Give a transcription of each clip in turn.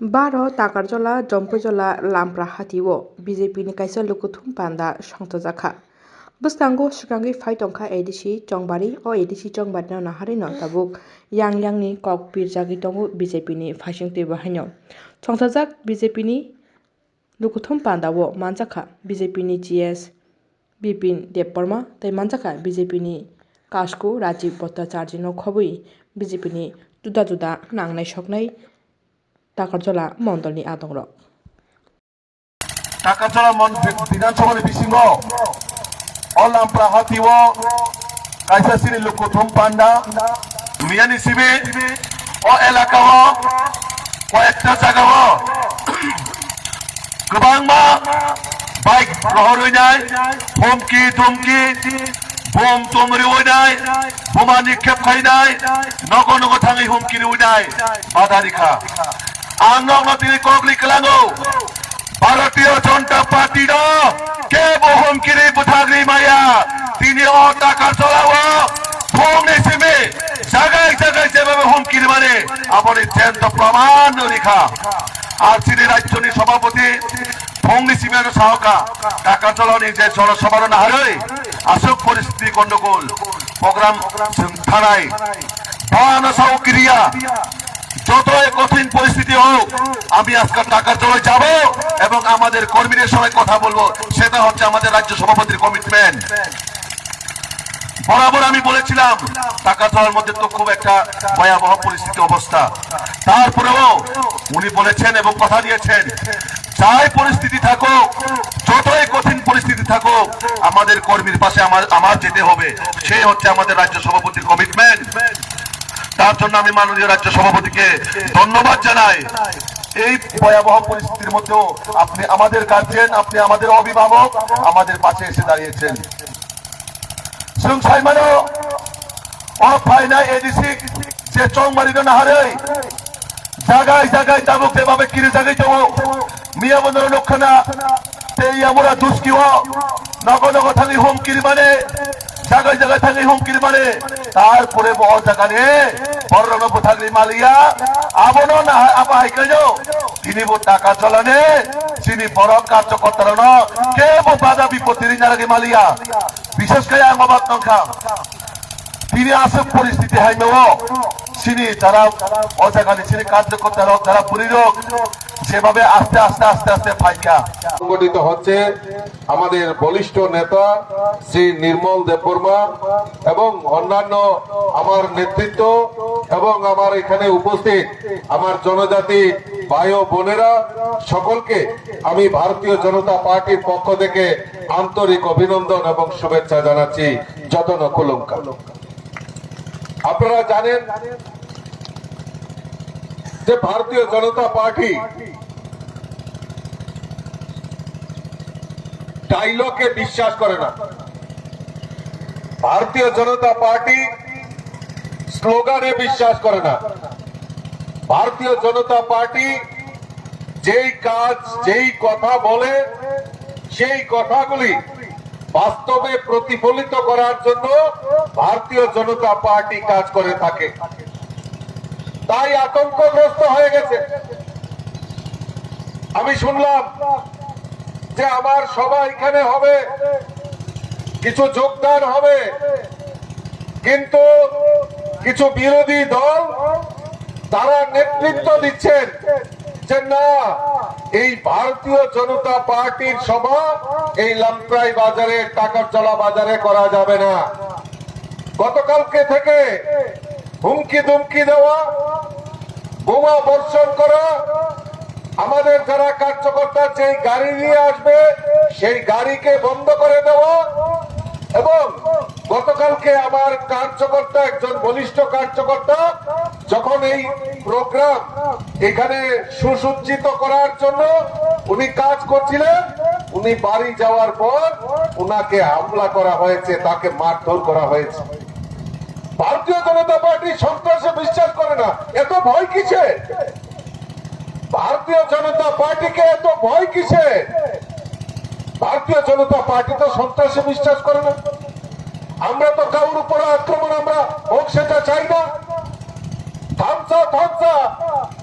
Baro Takarjola Jompojola Lampra Hatiwo BJP ni kaisa lukuthum panda sangtojaka bwskango sikangi phaitongkha ADC Chongbari o ADC Chongbari no naharino tabuk yang ni kok pirjagi tongo BJP ni phaisingtwi bahaino sangtojak BJP ni lukuthum pandao manjaka BJP ni GS Bipin Debbarma tei manjaka BJP ni Kasku Rajiv Bhattacharya no khobui BJP ni juda nangnai soknai Takarjola Mondolni Adongrok. Takarjola বিধানসভার বিসিঙ্গ অলাম্প্রা হাতিও কাইসা সিরি লুকুথুম পান্ডা মিয়ানি সিবে ও এলাকাও কয়েকটা জায়গাও गोबांमा bike প্রহর হইনাই হুমকি ধুমকি bomb তোমরি হইনাই বোমা নিক্ষেপ খাইনাই নগ থাঙি হুমকি হইনাই বাধা রেখা आंगनो तिनी कोगली कलांगो भारतीय जनता पार्टी नो के बोहम किरे बुथागरी माया तिनी ओ ताकारजोलाओ भोंगने सिमे জায়গায় যেভাবে হুমকি মানে আপনি জ্যান্ত প্রমাণ রেখা আর তিনি রাজ্যনি সভাপতি ভোংনি সিমের সহকা তাকারজোলানি যে জনসভার না হারে আসক পরিস্থিতি গন্ডগোল প্রোগ্রাম থানায় বানা সাউক্রিয়া যতই কঠিন পরিস্থিতি হোক আমি আজকে তাকারজোলায় যাব এবং আমাদের কর্মীদের সঙ্গে কথা বলবো সেটা হচ্ছে আমাদের রাজ্য সভাপতির কমিটমেন্ট বরাবর আমি বলেছিলাম তাকারজোলার মধ্যে তো খুব একটা ভয়াবহ পরিস্থিতি অবস্থা তারপরেও উনি বলেছেন এবং কথা দিয়েছেন যাই পরিস্থিতি থাকুক যতই কঠিন পরিস্থিতি থাকুক আমাদের কর্মীর পাশে আমার যেতে হবে সেই হচ্ছে আমাদের রাজ্য সভাপতির কমিটমেন্ট তার জন্য আমি মাননীয় রাজ্য সভাপতিকে ধন্যবাদ জানাই এই ভয়াবহ পরিস্থিতির মধ্যেও আপনি আমাদের গার্জিয়ান আপনি আমাদের অভিভাবক আমাদের পাশে এসে দাঁড়িয়েছেন সুংসাইমানো অফাইনা এডিসি যে চংমারিনো নাহারে জায়গায় তাবুক যেভাবে কিরে জায়গায় তো মিয়া বন্ধুর লক্ষণা এই আমরা দুষ্কিও নগ থাকি হুমকির মানে জায়গায় থাকি হুমকির মানে তারপরে বড় জায়গা নিয়ে বড় থাকলি মালিয়া আবনো না আবা হাইকাইও তিনি টাকা চলানে তিনি বড় কার্যকর্তার ন কে বাধা বিপত্তির নাকি মালিয়া বিশেষ করে আঙ্গবাদ নখা তিনি আসক পরিস্থিতি হাইমেও তিনি যারা অজাগানি তিনি কার্যকর্তারা যারা পরিরোগ সেভাবে আস্তে ফাইকা সংগঠিত হচ্ছে আমাদের বলিষ্ঠ নেতা শ্রী নির্মল দেববর্মা এবং অন্যান্য আমার নেতৃত্ব এবং আমার এখানে উপস্থিত আমার জনজাতি ভাই ও বোনেরা সকলকে আমি ভারতীয় জনতা পার্টির পক্ষ থেকে আন্তরিক অভিনন্দন এবং শুভেচ্ছা জানাচ্ছি যতন কুলঙ্কা আপনারা জানেন যে ভারতীয় জনতা পার্টি ডায়লগে বিশ্বাস করে না ভারতীয় জনতা পার্টি স্লোগানে বিশ্বাস করে না ভারতীয় জনতা পার্টি যেই কাজ যেই কথা বলে সেই কথাগুলি বাস্তবে প্রতিফলিত করার জন্য ভারতীয় জনতা পার্টি কাজ করে থাকে তাই আতঙ্কগ্রস্ত হয়ে গেছে আমি শুনলাম যে আমার সভা এখানে হবে কিছু যোগদান হবে কিন্তু কিছু বিরোধী দল তারা নেতৃত্ব দিচ্ছেন যে না এই ভারতীয় জনতা পার্টির সভা এই লামপ্রাই বাজারে টাকারজলা বাজারে করা যাবে না গতকালকে থেকে হুমকি ধুমকি দেওয়া বোমা বর্ষণ করা আমাদের যারা কার্যকর্তা যেই গাড়ি নিয়ে আসবে সেই গাড়িকে বন্ধ করে দেওয়া এবং গতকালকে আমার কার্যকর্তা একজন বলিষ্ঠ কার্যকর্তা যখন এই প্রোগ্রাম এখানে সুসজ্জিত করার জন্য উনি কাজ করছিলেন উনি বাড়ি যাওয়ার পর উনাকে হামলা করা হয়েছে তাকে মারধর করা হয়েছে ভারতীয় জনতা পার্টি সন্ত্রাসে বিশ্বাস করে না এত ভয় কিসে ভারতীয় জনতা পার্টিকে এত ভয় কিসে ভারতীয় জনতা পার্টি তো সন্ত্রাসে বিশ্বাস করে না আমরা তো কাউর উপরে আক্রমণ আমরা হোক সেটা চাই না থামসা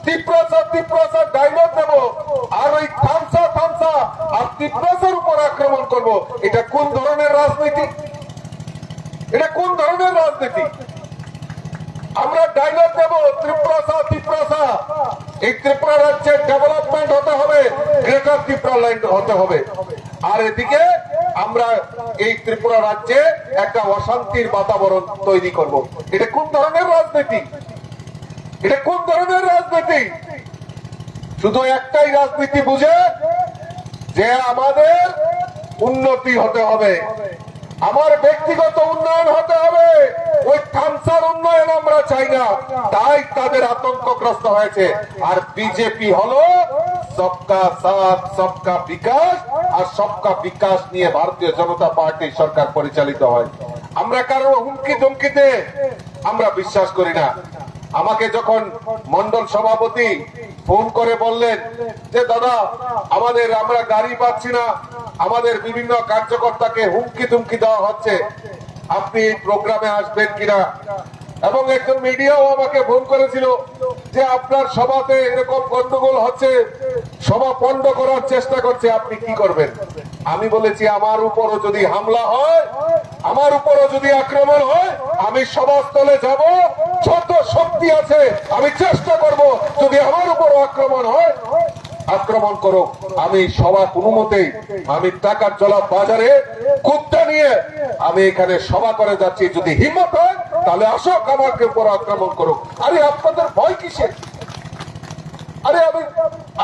তীব্র ডাইরেক্ট করব, এটা কোন ধরনের রাজনীতি? এটা কোন ধরনের রাজনীতি? আমরা ডায়লগ দেব ত্রিপুরা, এই ত্রিপুরা রাজ্যের ডেভেলপমেন্ট হতে হবে, গ্রেটার ত্রিপুরা ল্যান্ড হতে হবে, আর এদিকে আমরা এই ত্রিপুরা রাজ্যে একটা অশান্তির বাতাবরণ তৈরি করব। এটা কোন ধরনের রাজনীতি? এটা কোন ধরনের রাজনীতি? শুধু একটাই রাজনীতি বুঝে যে আমাদের উন্নতি হতে হবে, আমার ব্যক্তিগত উন্নয়ন হতে হবে, ওই থামসার উন্নয়ন আমরা চাই না, তাই তাদের আতঙ্কগ্রস্ত হয়েছে। আর বিজেপি হলো সবকা সাথ সবকা বিকাশ, আর সবকা বিকাশ নিয়ে ভারতীয় জনতা পার্টি সরকার পরিচালিত হয়। আমরা কারো হুমকি ধমকিতে আমরা বিশ্বাস করি না। আমাকে যখন মন্ডল সভাপতি ফোন করে বললেন যে দাদা আমরা গাড়ি পাচ্ছি না, আমাদের বিভিন্ন কার্যকর্তাকে হুমকি ধমকি দেওয়া হচ্ছে, আপনি প্রোগ্রামে আসবেন কিনা? এবং একজন মিডিয়াও আমাকে ফোন করেছিল যে আপনার সভাতে এরকম গন্ডগোল হচ্ছে, সভা পণ্ড করার চেষ্টা করছে, আপনি কি করবেন? আমি বলেছি আমার উপরও যদি হামলা হয়, আমার উপরও যদি আক্রমণ হয়, আমি সভাস্থলে যাব, যত শক্তি আছে আমি চেষ্টা করব, যদি আমার উপর আক্রমণ হয় আক্রমণ করো, আমি সভা কোনো মতেই, আমি টাকার জলা বাজারে কুত্তা নিয়ে আমি এখানে সভা করে যাচ্ছি, যদি হিম্মত হয় তাহলে আসো আমাকে উপর আক্রমণ করো। আরে আপনাদের ভয় কিসের?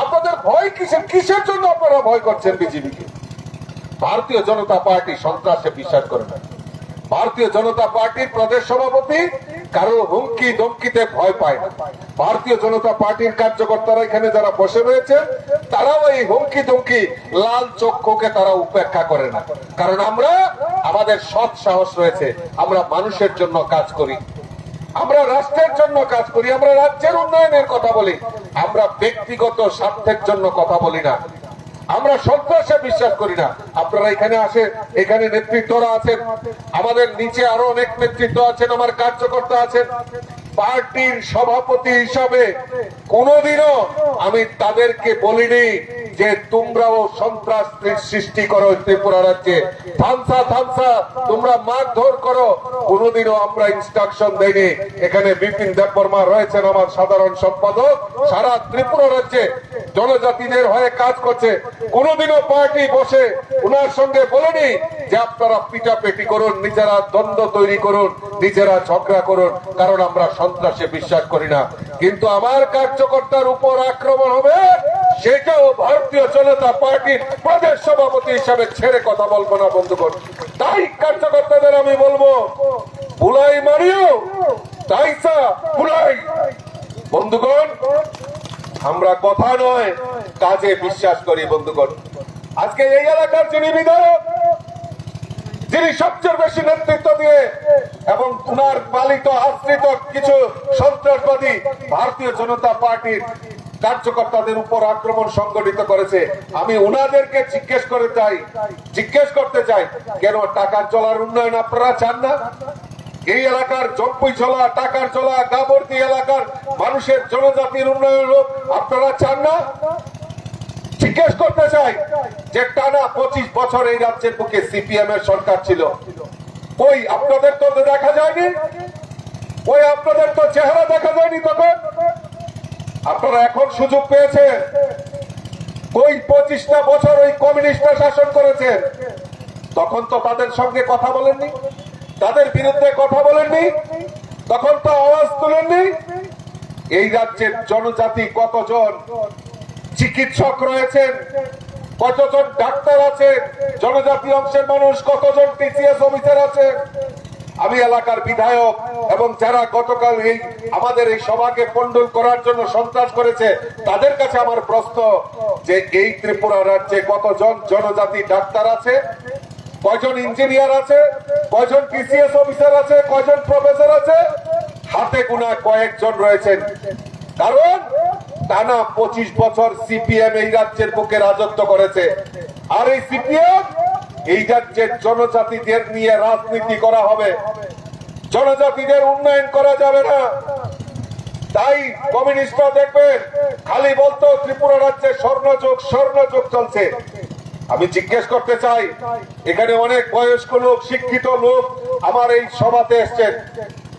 আপনাদের ভয় কিসের? কিসের জন্য আপনারা ভয় করছেন বিজেপিকে? ভারতীয় জনতা পার্টি সন্ত্রাসে বিশ্বাস করে না। ভারতীয় জনতা পার্টির প্রদেশ সভাপতি কারো হুমকি ধমকিতে ভয় পায় না। ভারতীয় জনতা পার্টির কার্যকর্তারা এখানে যারা বসে রয়েছে তারাও এই হুমকি ধমকি লাল চক্ষুকে তারা উপেক্ষা করে না, কারণ আমরা আমাদের সৎ সাহস রয়েছে, আমরা মানুষের জন্য কাজ করি, আমরা রাষ্ট্রের জন্য কাজ করি, আমরা রাজ্যের উন্নয়নের কথা বলি, আমরা ব্যক্তিগত স্বার্থের জন্য কথা বলি না, আমরা সন্ত্রাসে বিশ্বাস করি না। আপনারা এখানে আসে, এখানে নেতৃত্বরা আছেন, আমাদের নিচে আরো অনেক নেতৃত্ব আছেন, আমার কার্যকর্তা আছেন, পার্টির সভাপতি হিসাবে কোনোদিনও আমি তাদেরকে বলিনি যে তোমরাও সন্ত্রাস সৃষ্টি করো ত্রিপুরা রাজ্যে, থামসা তোমরা মারধর করো, কোনোদিনও আমরা ইনস্ট্রাকশন দেইনি। এখানে বিপিন দেববর্মা রয়েছেন আমার সাধারণ সম্পাদক, সারা ত্রিপুরা রাজ্যে জনজাতিদের হয়ে কাজ করছে, কোনোদিনও পার্টি বসে ওনার সঙ্গে বলেনি যে আপনারা পিটাপিটি করুন, নিজেরা দ্বন্দ্ব তৈরি করুন, নিজেরা ঝগড়া করুন, কারণ আমরা সন্ত্রাসে বিশ্বাস করি না। কিন্তু আমার কার্যকর্তার উপর আক্রমণ হবে, সেটাও ভারতীয় জনতা পার্টির প্রদেশ সভাপতি হিসাবে ছেড়ে কথা বলবো না বন্ধুগণ। তাই কার্যকর্তাদের আমি বলবো, বুলাই মারিও তাইসা বুলাই। বন্ধুগণ, আমরা কথা নয় কাজে বিশ্বাস করি বন্ধুগণ। আজকে এই এলাকার যিনি বিধায়ক, যিনি সবচেয়ে বেশি নেতৃত্ব দিয়ে এবং উনার পালিত আশ্রিত কিছু সন্ত্রাসবাদী ভারতীয় জনতা পার্টির কার্যকর্তাদের উপর আক্রমণ সংগঠিত করেছে, আমি উনাদেরকে জিজ্ঞেস করতে চাই কেন টাকার জলার উন্নয়ন আপনারা চান না? এই এলাকার জম্পুইছলা, টাকার জলা, গাবর্দি এলাকার মানুষের জনজাতির উন্নয়ন হোক, আপনারা চান না? জিজ্ঞেস করতে চাই যে টানা 25 বছর এই রাজ্যের বুকে সিপিএম এর সরকার ছিল, ওই আপনাদের তো দেখা যায়নি, ওই আপনাদের তো চেহারা দেখা যায়নি তখন। আপনারা এখন সুযোগ পেয়েছেন, ওই 25টা বছর ওই কমিউনিস্টরা শাসন করেছেন, তখন তো তাদের সঙ্গে কথা বলেননি, তাদের বিরুদ্ধে কথা বলেননি, তখন তো আওয়াজ তুলেননি। এই রাজ্যের জনজাতি কতজন চিকিৎসক রয়েছেন, কতজন ডাক্তার আছেন, জনজাতি অংশের মানুষ কতজন টিসিএস অফিসার আছেন। আমি এলাকার বিধায়ক এবং যারা গতকাল আমাদের এই সভাকে পন্ডল করার জন্য সন্ত্রাস করেছে, তাদের কাছে আমার প্রশ্ন যে এই ত্রিপুরা রাজ্যে কতজন জনজাতি ডাক্তার আছে, কয়জন ইঞ্জিনিয়ার আছে, কয়জন টিসিএস অফিসার আছে, কয়জন প্রফেসর আছে? হাতে গোনা কয়েকজন রয়েছেন, কারণ টানা 25 বছর সিপিএম এই রাজ্যের বুকে রাজত্ব করেছে। আর এই সিপিএম এই রাজ্যের জনজাতিদের নিয়ে রাজনীতি করা হবে, জনজাতিদের উন্নয়ন করা যাবে না। তাই কমিউনিস্টরা দেখবেন খালি বলতো ত্রিপুরা রাজ্যে স্বর্ণযুগ চলছে। আমি জিজ্ঞেস করতে চাই, এখানে অনেক বয়স্ক লোক, শিক্ষিত লোক আমার এই সভাতে এসছেন।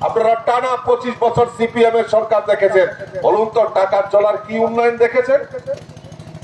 আপনারা টানা 25 বছর সিপিএম এর সরকার দেখেছেন, বলুন তো টাকার চলার কি উন্নয়ন দেখেছেন?